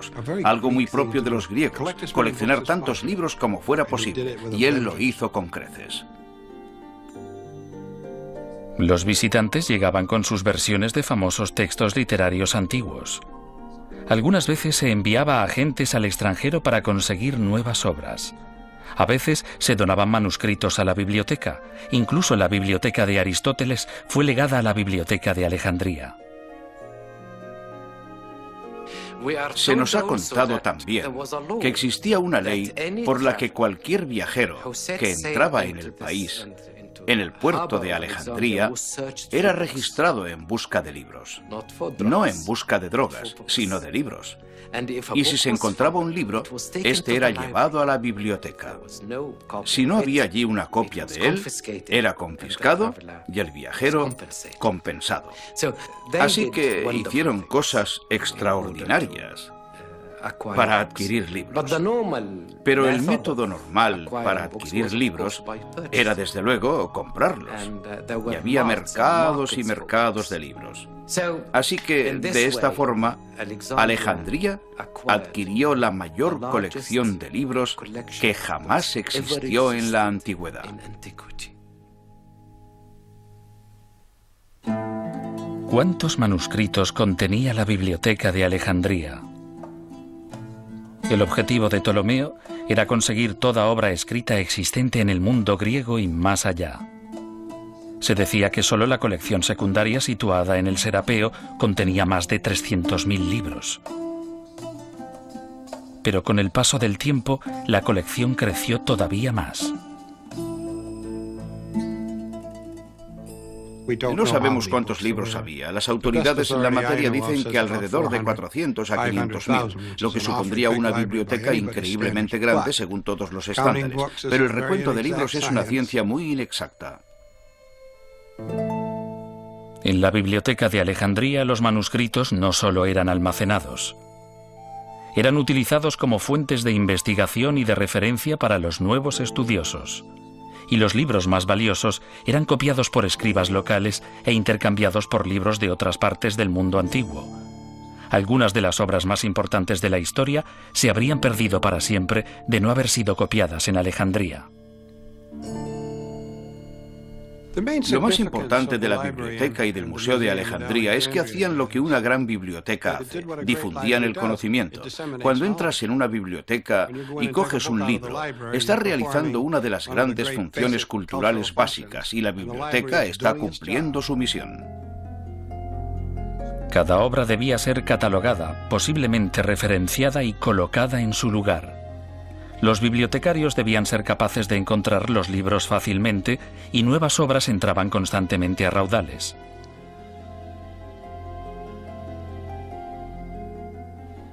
libros, algo muy propio de los griegos, coleccionar tantos libros como fuera posible, y él lo hizo con creces. Los visitantes llegaban con sus versiones de famosos textos literarios antiguos. Algunas veces se enviaba a agentes al extranjero para conseguir nuevas obras. A veces se donaban manuscritos a la biblioteca. Incluso la biblioteca de Aristóteles fue legada a la biblioteca de Alejandría. Se nos ha contado también que existía una ley por la que cualquier viajero que entraba en el país, en el puerto de Alejandría, era registrado en busca de libros. No en busca de drogas, sino de libros. Y si se encontraba un libro, este era llevado a la biblioteca. Si no había allí una copia de él, era confiscado y el viajero compensado. Así que hicieron cosas extraordinarias para adquirir libros. Pero el método normal para adquirir libros era desde luego comprarlos. Y había mercados y mercados de libros. Así que de esta forma Alejandría adquirió la mayor colección de libros que jamás existió en la antigüedad. ¿Cuántos manuscritos contenía la biblioteca de Alejandría? El objetivo de Ptolomeo era conseguir toda obra escrita existente en el mundo griego y más allá. Se decía que solo la colección secundaria situada en el Serapeo contenía más de 300.000 libros. Pero con el paso del tiempo, la colección creció todavía más. No sabemos cuántos libros había. Las autoridades en la materia dicen que alrededor de 400 a 500.000, lo que supondría una biblioteca increíblemente grande según todos los estándares. Pero el recuento de libros es una ciencia muy inexacta. En la biblioteca de Alejandría los manuscritos no solo eran almacenados. Eran utilizados como fuentes de investigación y de referencia para los nuevos estudiosos. Y los libros más valiosos eran copiados por escribas locales e intercambiados por libros de otras partes del mundo antiguo. Algunas de las obras más importantes de la historia se habrían perdido para siempre de no haber sido copiadas en Alejandría. Lo más importante de la biblioteca y del Museo de Alejandría es que hacían lo que una gran biblioteca hace: difundían el conocimiento. Cuando entras en una biblioteca y coges un libro, estás realizando una de las grandes funciones culturales básicas y la biblioteca está cumpliendo su misión. Cada obra debía ser catalogada, posiblemente referenciada y colocada en su lugar. Los bibliotecarios debían ser capaces de encontrar los libros fácilmente y nuevas obras entraban constantemente a raudales.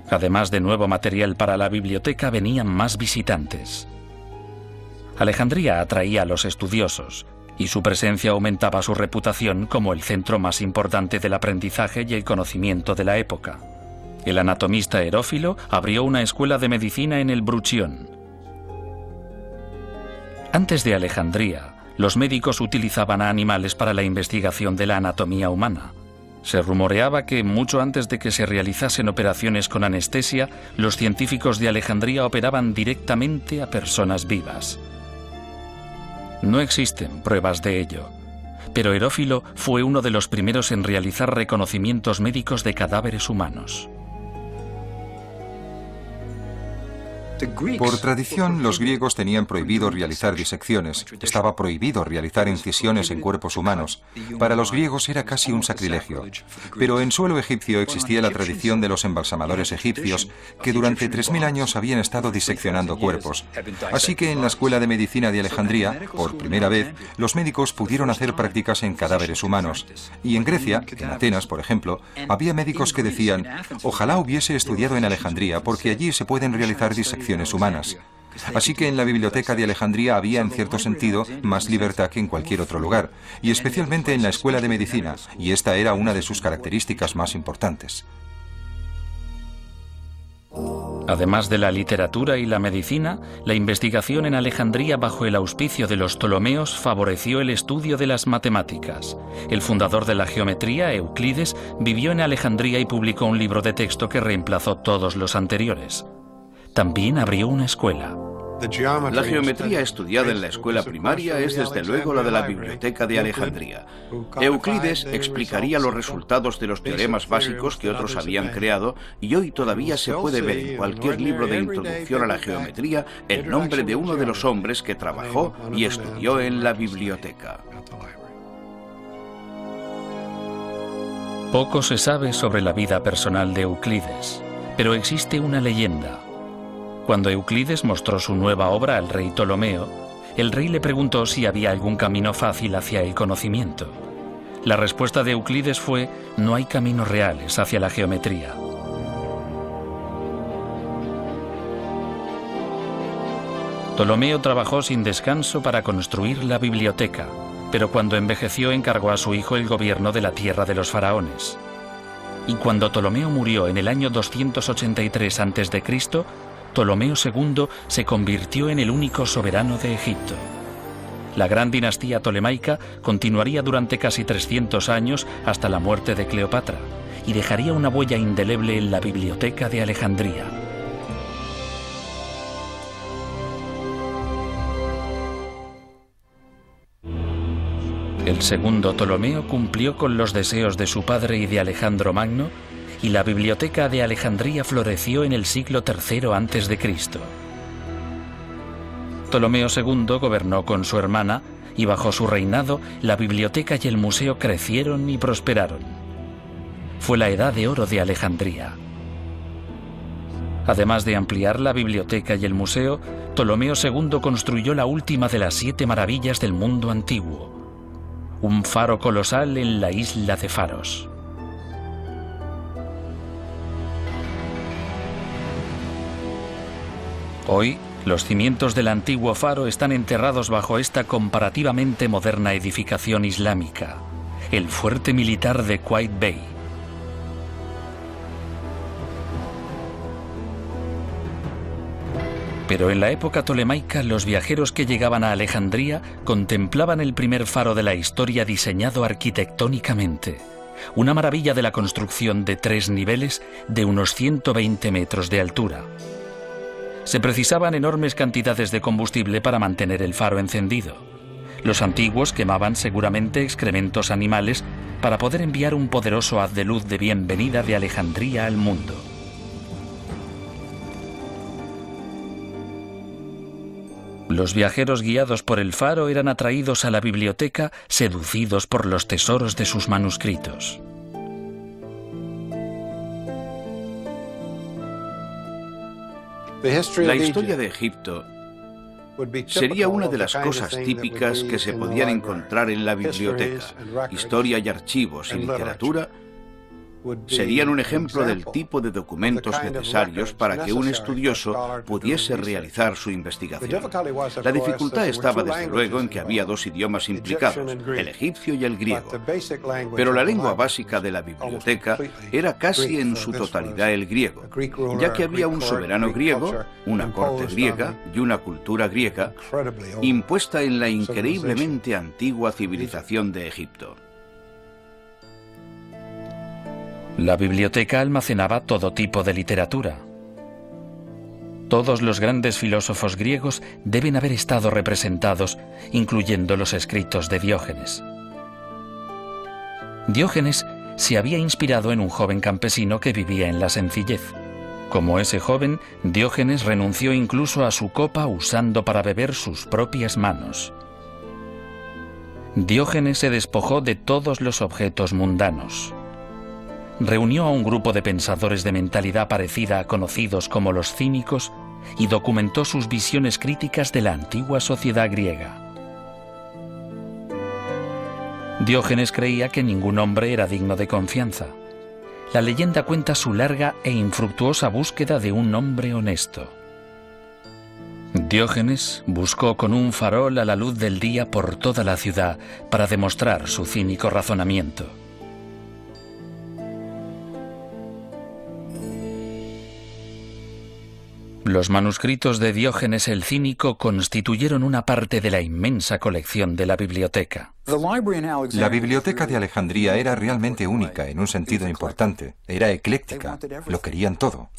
Además de nuevo material para la biblioteca, venían más visitantes. Alejandría atraía a los estudiosos y su presencia aumentaba su reputación como el centro más importante del aprendizaje y el conocimiento de la época. El anatomista Herófilo abrió una escuela de medicina en el Bruchión. Antes de Alejandría, los médicos utilizaban a animales para la investigación de la anatomía humana. Se rumoreaba que, mucho antes de que se realizasen operaciones con anestesia, los científicos de Alejandría operaban directamente a personas vivas. No existen pruebas de ello, pero Herófilo fue uno de los primeros en realizar reconocimientos médicos de cadáveres humanos. Por tradición, los griegos tenían prohibido realizar disecciones. Estaba prohibido realizar incisiones en cuerpos humanos. Para los griegos era casi un sacrilegio. Pero en suelo egipcio existía la tradición de los embalsamadores egipcios, que durante 3000 años habían estado diseccionando cuerpos. Así que en la Escuela de Medicina de Alejandría, por primera vez, los médicos pudieron hacer prácticas en cadáveres humanos. Y en Grecia, en Atenas, por ejemplo, había médicos que decían: ojalá hubiese estudiado en Alejandría, porque allí se pueden realizar disecciones humanas. Así que en la biblioteca de Alejandría había, en cierto sentido, más libertad que en cualquier otro lugar, y especialmente en la Escuela de Medicina, y esta era una de sus características más importantes. Además de la literatura y la medicina, la investigación en Alejandría bajo el auspicio de los Ptolomeos favoreció el estudio de las matemáticas. El fundador de la geometría, Euclides, vivió en Alejandría y publicó un libro de texto que reemplazó todos los anteriores. También abrió una escuela. La geometría estudiada en la escuela primaria es desde luego la de la Biblioteca de Alejandría. Euclides explicaría los resultados de los teoremas básicos que otros habían creado y hoy todavía se puede ver en cualquier libro de introducción a la geometría el nombre de uno de los hombres que trabajó y estudió en la biblioteca. Poco se sabe sobre la vida personal de Euclides, pero existe una leyenda. Cuando Euclides mostró su nueva obra al rey Ptolomeo, el rey le preguntó si había algún camino fácil hacia el conocimiento. La respuesta de Euclides fue: no hay caminos reales hacia la geometría. Ptolomeo trabajó sin descanso para construir la biblioteca, pero cuando envejeció encargó a su hijo el gobierno de la tierra de los faraones. Y cuando Ptolomeo murió en el año 283 a.C., Ptolomeo II se convirtió en el único soberano de Egipto. La gran dinastía tolemaica continuaría durante casi 300 años hasta la muerte de Cleopatra y dejaría una huella indeleble en la Biblioteca de Alejandría. El segundo Ptolomeo cumplió con los deseos de su padre y de Alejandro Magno, y la Biblioteca de Alejandría floreció en el siglo III a.C. Ptolomeo II gobernó con su hermana y bajo su reinado la biblioteca y el museo crecieron y prosperaron. Fue la Edad de Oro de Alejandría. Además de ampliar la biblioteca y el museo, Ptolomeo II construyó la última de las 7 maravillas del mundo antiguo, un faro colosal en la isla de Faros. Hoy, los cimientos del antiguo faro están enterrados bajo esta comparativamente moderna edificación islámica, el fuerte militar de Qaid Bey. Pero en la época tolemaica, los viajeros que llegaban a Alejandría contemplaban el primer faro de la historia diseñado arquitectónicamente, una maravilla de la construcción de 3 niveles de unos 120 metros de altura. Se precisaban enormes cantidades de combustible para mantener el faro encendido. Los antiguos quemaban seguramente excrementos animales para poder enviar un poderoso haz de luz de bienvenida de Alejandría al mundo. Los viajeros guiados por el faro eran atraídos a la biblioteca, seducidos por los tesoros de sus manuscritos. La historia de Egipto sería una de las cosas típicas que se podían encontrar en la biblioteca. Historia y archivos y literatura serían un ejemplo del tipo de documentos necesarios para que un estudioso pudiese realizar su investigación. La dificultad estaba desde luego en que había 2 idiomas implicados, el egipcio y el griego. Pero la lengua básica de la biblioteca era casi en su totalidad el griego, ya que había un soberano griego, una corte griega y una cultura griega impuesta en la increíblemente antigua civilización de Egipto. La biblioteca almacenaba todo tipo de literatura. Todos los grandes filósofos griegos deben haber estado representados, incluyendo los escritos de Diógenes. Diógenes se había inspirado en un joven campesino que vivía en la sencillez. Como ese joven, Diógenes renunció incluso a su copa usando para beber sus propias manos. Diógenes se despojó de todos los objetos mundanos. Reunió a un grupo de pensadores de mentalidad parecida, conocidos como los cínicos, y documentó sus visiones críticas de la antigua sociedad griega. Diógenes creía que ningún hombre era digno de confianza. La leyenda cuenta su larga e infructuosa búsqueda de un hombre honesto. Diógenes buscó con un farol a la luz del día por toda la ciudad para demostrar su cínico razonamiento. Los manuscritos de Diógenes el Cínico constituyeron una parte de la inmensa colección de la biblioteca. La biblioteca de Alejandría era realmente única en un sentido importante. Era ecléctica. Lo querían todo.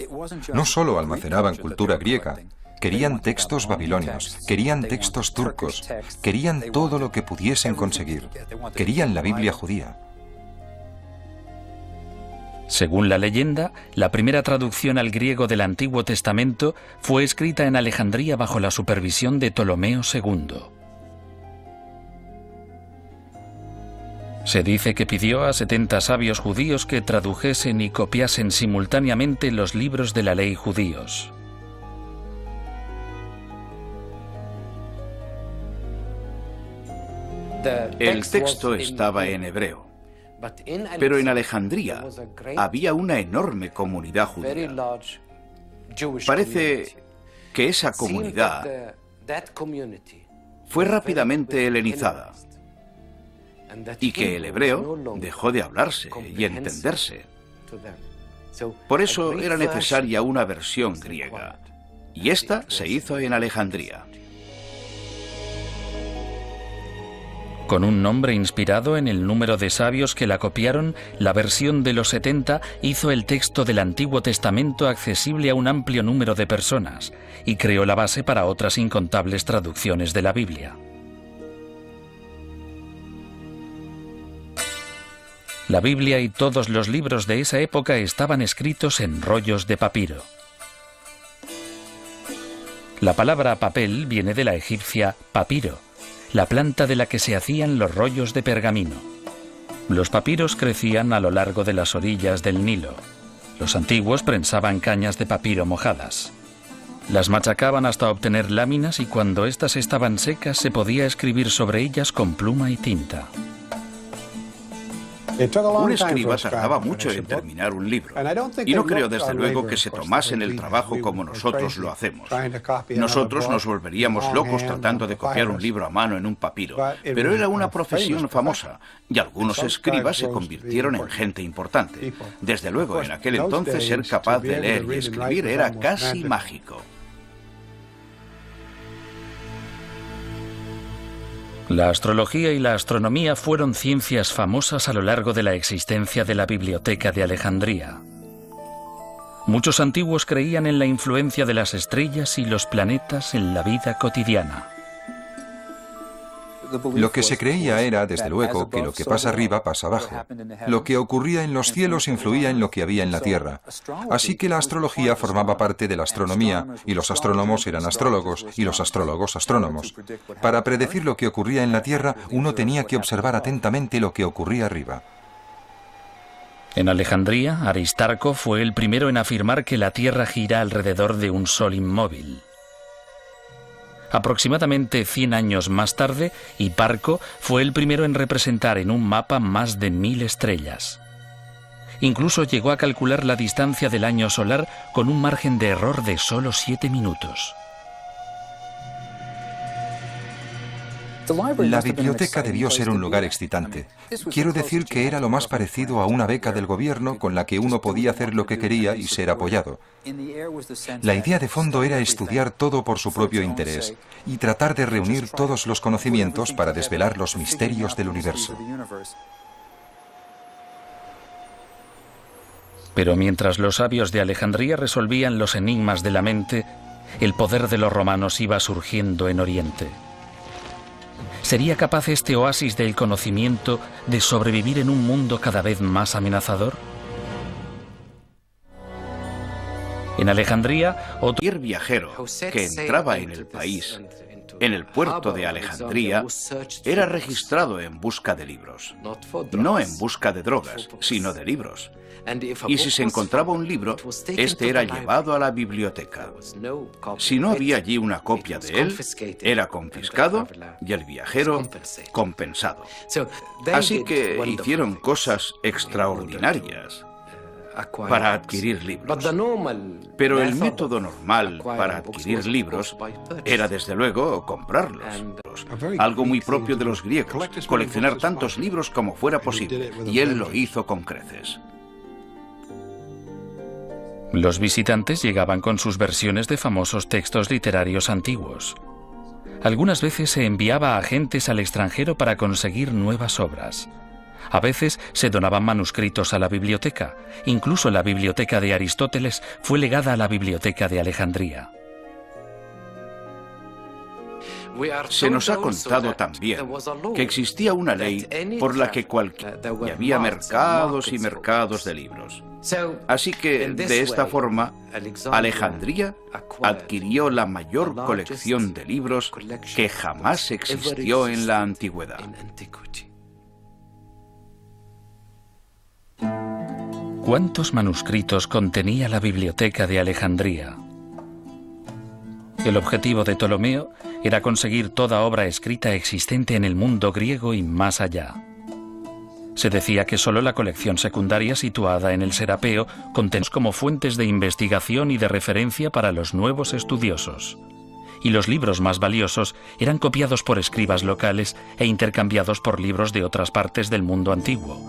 No solo almacenaban cultura griega. Querían textos babilonios, querían textos turcos, querían todo lo que pudiesen conseguir. Querían la Biblia judía. Según la leyenda, la primera traducción al griego del Antiguo Testamento fue escrita en Alejandría bajo la supervisión de Ptolomeo II. Se dice que pidió a 70 sabios judíos que tradujesen y copiasen simultáneamente los libros de la ley judíos. El texto estaba en hebreo. Pero en Alejandría había una enorme comunidad judía. Parece que esa comunidad fue rápidamente helenizada y que el hebreo dejó de hablarse y entenderse. Por eso era necesaria una versión griega, y esta se hizo en Alejandría. Con un nombre inspirado en el número de sabios que la copiaron, la versión de los 70 hizo el texto del Antiguo Testamento accesible a un amplio número de personas y creó la base para otras incontables traducciones de la Biblia. La Biblia y todos los libros de esa época estaban escritos en rollos de papiro. La palabra papel viene de la egipcia papiro, la planta de la que se hacían los rollos de pergamino. Los papiros crecían a lo largo de las orillas del Nilo. Los antiguos prensaban cañas de papiro mojadas. Las machacaban hasta obtener láminas y cuando éstas estaban secas se podía escribir sobre ellas con pluma y tinta. Un escriba tardaba mucho en terminar un libro, y no creo desde luego que se tomasen el trabajo como nosotros lo hacemos. Nosotros nos volveríamos locos tratando de copiar un libro a mano en un papiro, pero era una profesión famosa, y algunos escribas se convirtieron en gente importante. Desde luego, en aquel entonces ser capaz de leer y escribir era casi mágico. La astrología y la astronomía fueron ciencias famosas a lo largo de la existencia de la Biblioteca de Alejandría. Muchos antiguos creían en la influencia de las estrellas y los planetas en la vida cotidiana. Lo que se creía era, desde luego, que lo que pasa arriba pasa abajo. Lo que ocurría en los cielos influía en lo que había en la tierra. Así que la astrología formaba parte de la astronomía, y los astrónomos eran astrólogos, y los astrólogos astrónomos. Para predecir lo que ocurría en la tierra, uno tenía que observar atentamente lo que ocurría arriba. En Alejandría, Aristarco fue el primero en afirmar que la Tierra gira alrededor de un sol inmóvil. Aproximadamente 100 años más tarde, Hiparco fue el primero en representar en un mapa más de 1000 estrellas. Incluso llegó a calcular la distancia del año solar con un margen de error de solo 7 minutos. La biblioteca debió ser un lugar excitante. Quiero decir que era lo más parecido a una beca del gobierno con la que uno podía hacer lo que quería y ser apoyado. La idea de fondo era estudiar todo por su propio interés y tratar de reunir todos los conocimientos para desvelar los misterios del universo. Pero mientras los sabios de Alejandría resolvían los enigmas de la mente, el poder de los romanos iba surgiendo en Oriente. ¿Sería capaz este oasis del conocimiento de sobrevivir en un mundo cada vez más amenazador? En Alejandría, cualquier viajero que entraba en el país, en el puerto de Alejandría, era registrado en busca de libros. No en busca de drogas, sino de libros. Y si se encontraba un libro, este era llevado a la biblioteca. Si no había allí una copia de él, era confiscado y el viajero compensado. Así que hicieron cosas extraordinarias para adquirir libros. Pero el método normal para adquirir libros era, desde luego, comprarlos. Algo muy propio de los griegos, coleccionar tantos libros como fuera posible, y él lo hizo con creces. Los visitantes llegaban con sus versiones de famosos textos literarios antiguos. Algunas veces se enviaba a agentes al extranjero para conseguir nuevas obras. A veces se donaban manuscritos a la biblioteca. Incluso la biblioteca de Aristóteles fue legada a la biblioteca de Alejandría. Se nos ha contado también que existía una ley por la que había mercados y mercados de libros. Así que, de esta forma, Alejandría adquirió la mayor colección de libros que jamás existió en la antigüedad. ¿Cuántos manuscritos contenía la biblioteca de Alejandría? El objetivo de Ptolomeo era conseguir toda obra escrita existente en el mundo griego y más allá. Se decía que solo la colección secundaria situada en el Serapeo contenía como fuentes de investigación y de referencia para los nuevos estudiosos. Y los libros más valiosos eran copiados por escribas locales e intercambiados por libros de otras partes del mundo antiguo.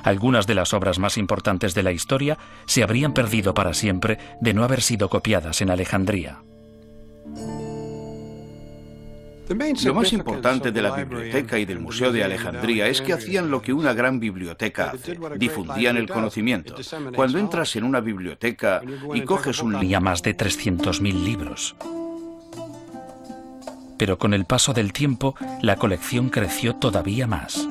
Algunas de las obras más importantes de la historia se habrían perdido para siempre de no haber sido copiadas en Alejandría. Lo más importante de la biblioteca y del Museo de Alejandría es que hacían lo que una gran biblioteca hace: difundían el conocimiento. Cuando entras en una biblioteca y coges un libro, más de 300.000 libros. Pero con el paso del tiempo, la colección creció todavía más.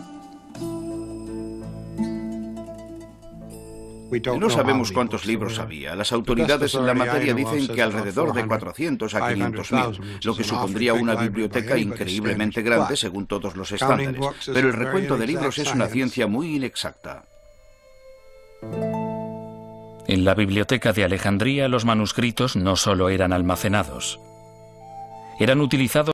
No sabemos cuántos libros había. Las autoridades en la materia dicen que alrededor de 400 a 500.000, lo que supondría una biblioteca increíblemente grande según todos los estándares. Pero el recuento de libros es una ciencia muy inexacta. En la biblioteca de Alejandría, los manuscritos no solo eran almacenados, eran utilizados